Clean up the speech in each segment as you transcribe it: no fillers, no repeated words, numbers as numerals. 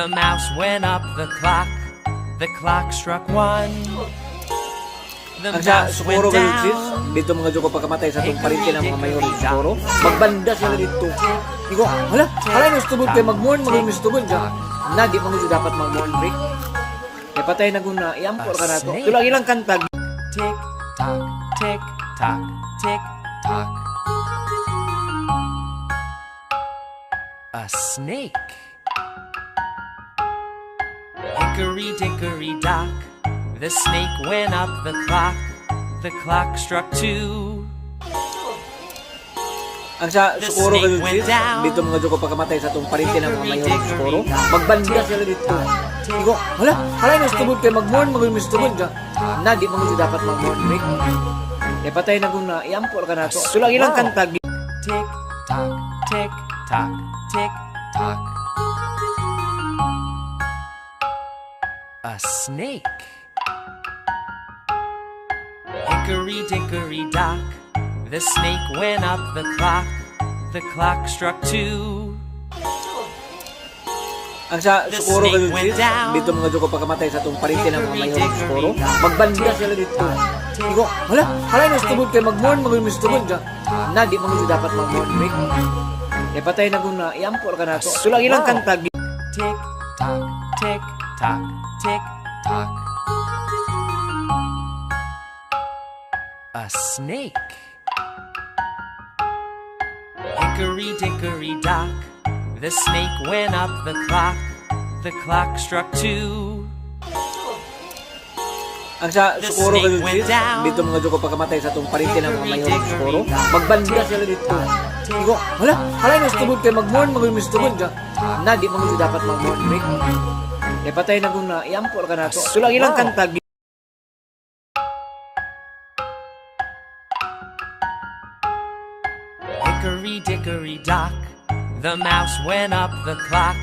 The mouse went up the clock struck one. The Ang sa mouse Socorro went Galitzis, down. dito mga Diyoko pagkamatay sa itong parinti ng mga mayor ng Socorro, magbanda sila dito. Iko, hala yung mistubod kayo mag-mourn, mag-mistubod ka. Na, di mo dapat mag-mourn break. E patay na guna, iampor ka na to. Tulang ilang kantag. Tick tock, tick tock, tick tock. A snake. Hickory dickory dock. The snake went up the clock struck two. Ang sa The Socorro snake went Galitzis, down. dito mga Diyoko pagkamatay sa itong parinti ng mga mayor ng Socorro, magbanda sila dito. Iko, hala yung mistubod kayo mag-mourn, mag-mistubod ka. Na, di mo dapat mag-mourn break. E patay na guna, iampor ka na to. Tulang ilang kantag. Tick tock, tick tock, tick tock. A snake. Hickory dickory dock. The snake went up the clock struck two. Ang sa The Socorro snake went Galitzis, down. dito mga Diyoko pagkamatay sa itong parinti ng mga mayor ng Socorro, magbanda sila dito. Iko, hala yung mistubod kayo mag-mourn, mag-mistubod ka. Na, di mo dapat mag-mourn break. E patay na guna, iampor ka na to. Tulang ilang kantag. Tick tock, tick tock, tick tock. A snake. Hickory dickory dock. The snake went up the clock struck two. Ang sa The Socorro snake went Galitzis, down. dito mga Diyoko pagkamatay sa itong parinti ng mga mayor ng Socorro, magbanda sila dito. Iko, hala yung mistubod kayo mag-mourn, mag-mistubod ka. Na, di mo dapat mag-mourn break. E patay na guna, iampor ka na to. Tulang ilang kantag. Hickory dickory dock. The mouse went up the clock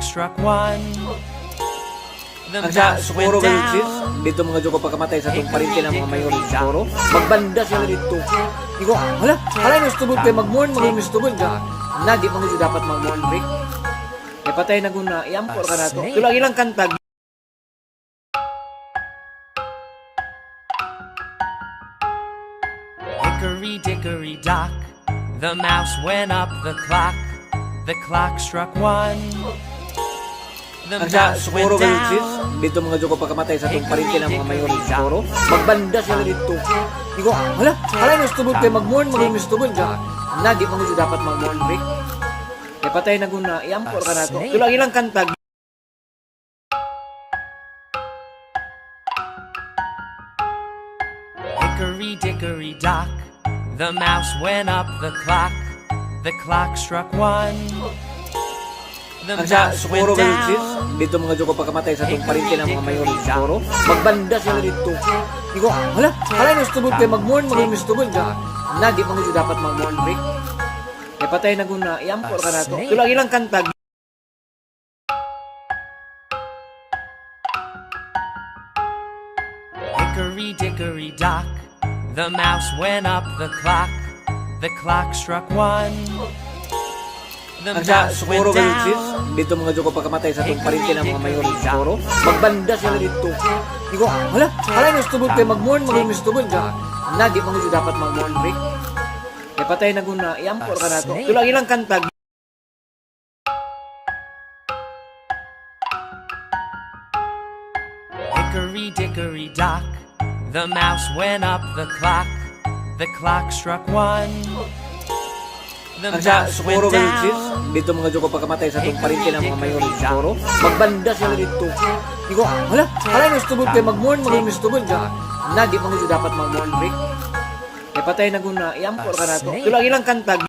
struck one. The Ang sa mouse Socorro went Galitzis, down. dito mga Diyoko pagkamatay sa itong parinti ng mga mayor ng Socorro, magbanda sila dito. Iko, hala yung mistubod kayo mag-mourn, mag-mistubod ka. Na, di mo dapat mag-mourn break. E patay na guna, iampor ka na to. Tulang ilang kantag. Hickory dickory dock. The mouse went up the clock struck one. The Ang sa mouse Socorro went Galitzis, down. dito mga Diyoko pagkamatay sa itong parinti ng mga mayor ng Socorro, magbanda sila dito. Iko, hala yung mistubod kayo mag-mourn, mag-mistubod ka. Na, di mo dapat mag-mourn break. E patay na guna, iampor ka na to. Tulang ilang kantag. Hickory dickory dock. The mouse went up the clock struck one. The Ang sa mouse Socorro went Galitzis, down. dito mga Diyoko pagkamatay sa itong parinti ng mga mayor ng Socorro, magbanda sila dito. Iko, hala yung mistubod kayo mag-mourn, mag-mistubod ka. Na, di mo dapat mag-mourn break. E patay na guna, iampor ka na to. Tulang ilang kantag. Hickory dickory dock. The mouse went up the clock struck one. The Ang sa mouse Socorro went Galitzis, down. dito mga Diyoko pagkamatay sa itong parinti ng mga mayor ng Socorro, magbanda sila dito. Iko, hala yung mistubod kayo mag-mourn, mag-mistubod ka. Na, di mo dapat mag-mourn break. E patay na guna, iampor ka na to. Tulang ilang kantag. Hickory dickory dock. The mouse went up the clock struck one. The Ang sa mouse Socorro went Galitzis, down. dito mga Diyoko pagkamatay sa itong parinti ng mga mayor ng Socorro, magbanda sila dito. Iko, hala yung mistubod kayo mag-mourn, mag-mistubod ka. Na, di mo dapat mag-mourn break. E patay na guna, iampor ka na to. Tulang ilang kantag.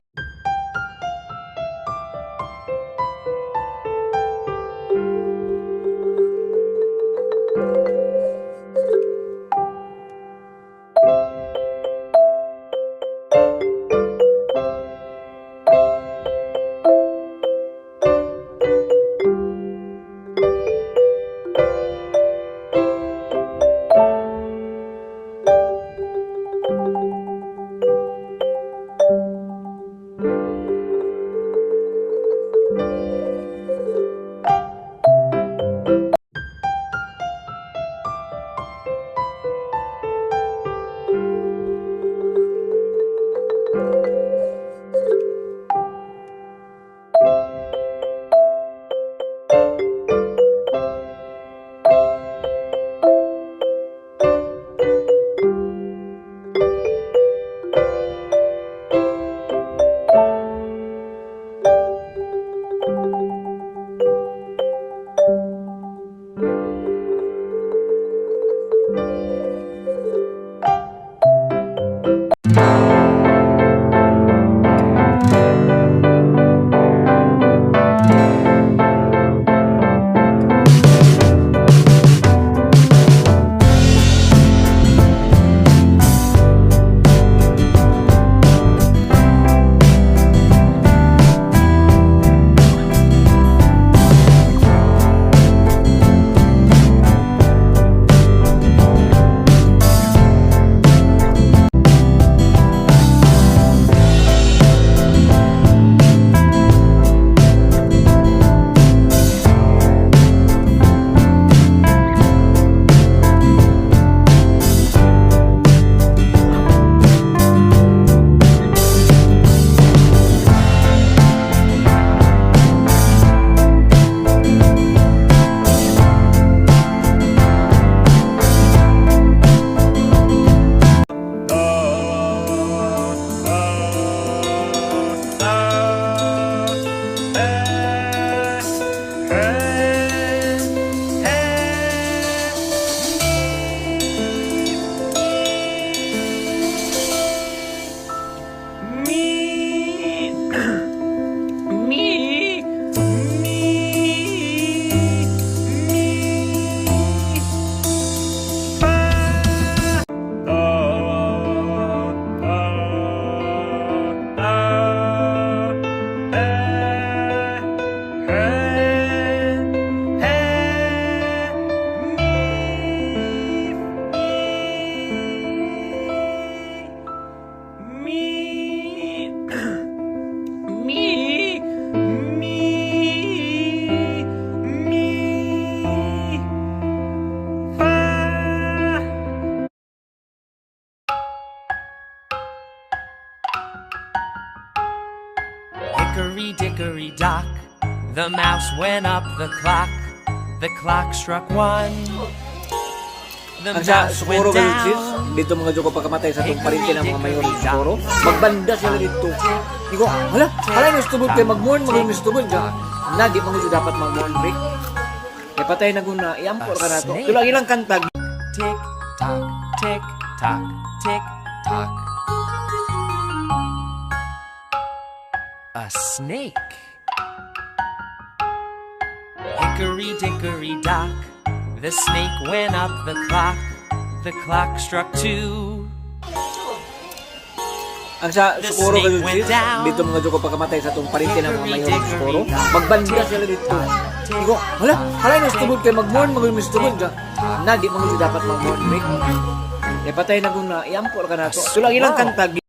Hickory dickory dock, the mouse went up the clock. The clock struck one. The Ang sa mouse Socorro went Galicis, down. dito mga Diyoko pagkamatay sa itong parinti ng mga mayor ng Socorro, magbanda sila dito. Iko, hala yung stubod kayo mag-mourn, mag-yung stubod ka. Na, di mga Diyo dapat mag-mourn break. E patay na guna, iampor ka na to. Snake. Tulang ilang kantag. Tick tock, tick tock, tick tock. A snake. Hickory dickory dock, the snake went up the clock. The clock struck two. Ang sa The Socorro snake Galicis, went down. dito mga Diyoko pagkamatay sa itong parinti ng mga mayor ng Socorro, magbanda sila dito. Iko, hala yung stubod kayo mag-mourn, mag-yung stubod ka. Na, di mga Diyo dapat mag-mourn break. E patay na guna, iampor ka na to. Tulang ilang kantag.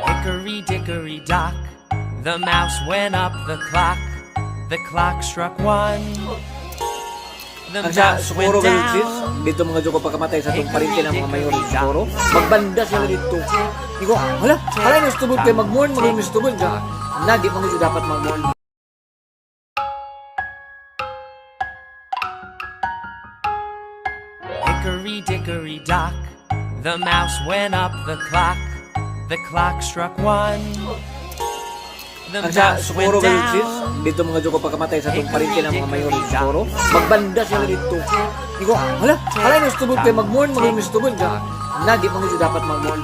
Hickory dickory dock, the mouse went up the clock. The clock struck one. The Ang sa mouse Socorro went Galicis, down. dito mga Diyoko pagkamatay sa itong parinti ng mga mayor ng Socorro, magbanda sila dito. Iko, hala yung stubod kayo mag-mourn, mag-yung stubod ka. Na, di mga Diyo dapat mag-mourn. Hickory dickory dock, the mouse went up the clock. The clock struck one. The Ang sa mouse Socorro went Galicis, down. dito mga Diyoko pagkamatay sa itong parinti ng mga mayor ng Socorro, magbanda sila dito. Iko, hala yung stubod kayo mag-mourn, mag-yung stubod ka. Na, di mga Diyo dapat mag-mourn.